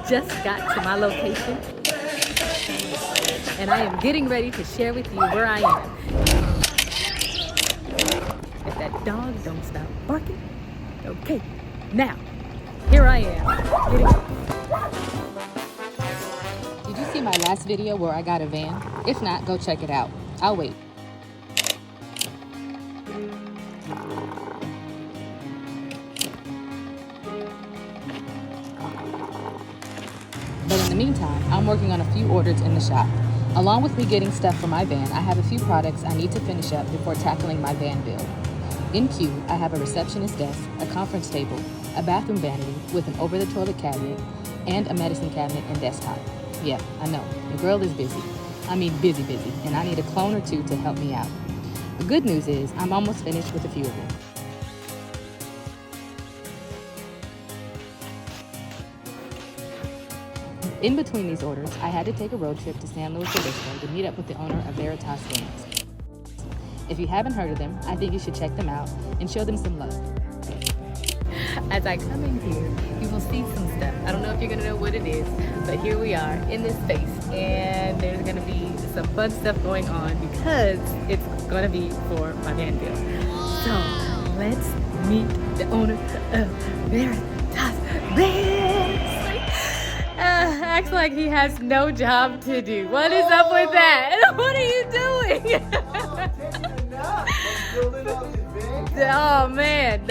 just got to my location, and I am getting ready to share with you where I am. If that dog don't stop barking. Okay, now, here I am. Did you see my last video where I got a van? If not, go check it out. I'll wait. But in the meantime, I'm working on a few orders in the shop. Along with me getting stuff for my van, I have a few products I need to finish up before tackling my van build. In queue, I have a receptionist desk, a conference table, a bathroom vanity with an over-the-toilet cabinet, and a medicine cabinet and desktop. Yeah, I know, the girl is busy. I mean busy, and I need a clone or two to help me out. The good news is I'm almost finished with a few of them. In between these orders, I had to take a road trip to San Luis Obispo to meet up with the owner of Van-tastic. If you haven't heard of them, I think you should check them out and show them some love. As I come in here, you will see some stuff. I don't know if you're gonna know what it is, but here we are in this space, and there's gonna be some fun stuff going on because it's gonna be for my van build. So let's meet the owner of Van-tastic. Acts like he has no job to do. What is up with that? What are you doing? Oh man.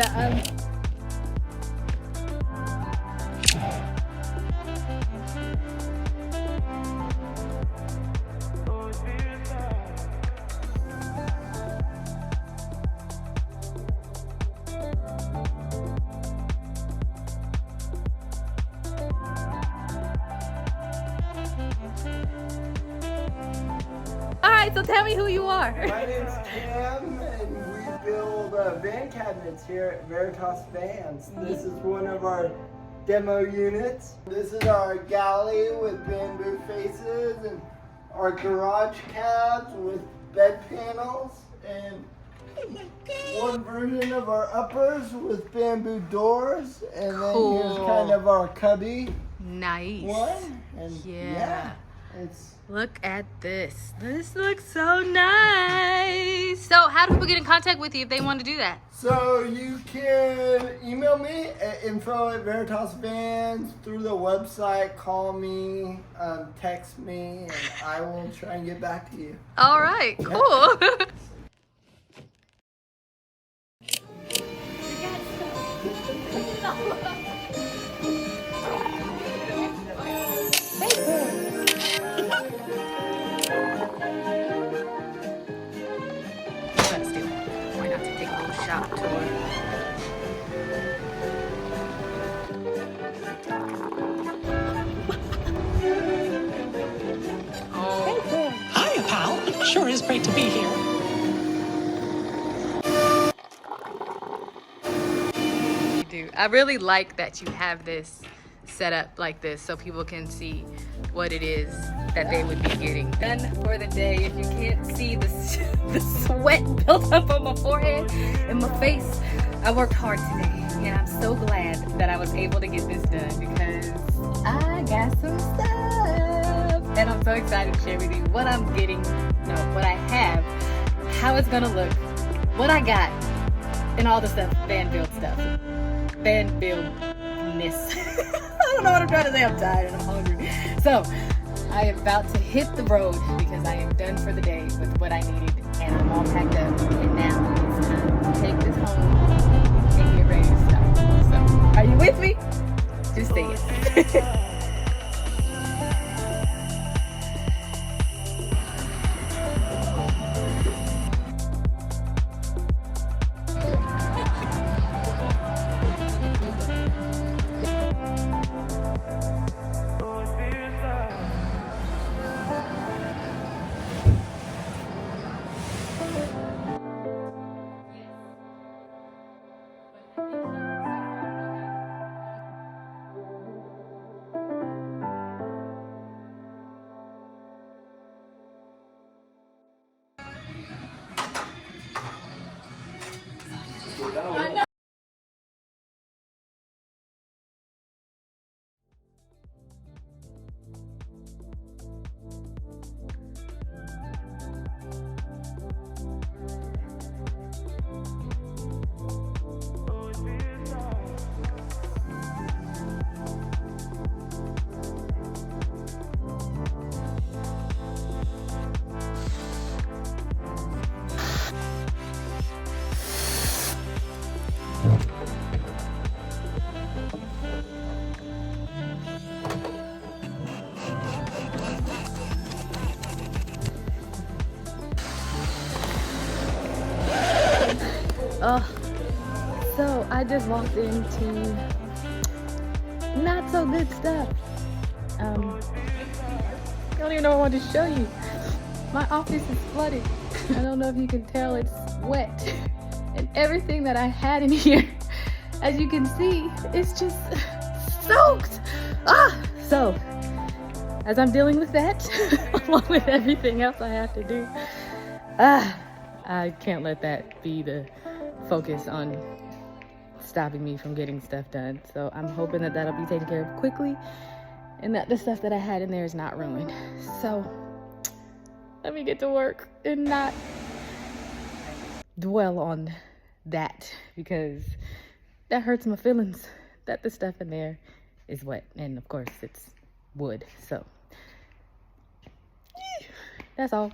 Alright, so tell me who you are. My name's Cam, and we build van cabinets here at Veritas Vans. This is one of our demo units. This is our galley with bamboo faces, and our garage cabs with bed panels, and one version of our uppers with bamboo doors, and then here's kind of our cubby. Nice. One, and yeah it's. Look at this. This looks so nice. So how do people get in contact with you if they want to do that? So you can email me at info@veritasvans, through the website, call me, text me, and I will try and get back to you. All right, cool. Shop tour. Hiya, pal. Sure is great to be here. You do. I really like that you have this set up like this so people can see what it is that they would be getting. Done for the day. If you can't see the sweat built up on my forehead and my face, I worked hard today, and I'm so glad that I was able to get this done because I got some stuff, and I'm so excited to share with you what I'm getting, what I have, how it's gonna look, what I got, and all the stuff, van build stuff, van buildness. I don't know what I'm trying to say. I'm tired and I'm hungry. So I am about to hit the road because I am done for the day with what I needed, and I'm all packed up, and now it's time to take this home and get ready to start. So are you with me? Just say it. So I just walked into not so good stuff. I don't even know what I want to show you. My office is flooded. I don't know if you can tell, it's wet. And everything that I had in here, as you can see, it's just soaked. So as I'm dealing with that, along with everything else I have to do, I can't let that be the focus on stopping me from getting stuff done. So I'm hoping that that'll be taken care of quickly and that the stuff that I had in there is not ruined. So let me get to work and not dwell on that, because that hurts my feelings that the stuff in there is wet, and of course it's wood. So that's all.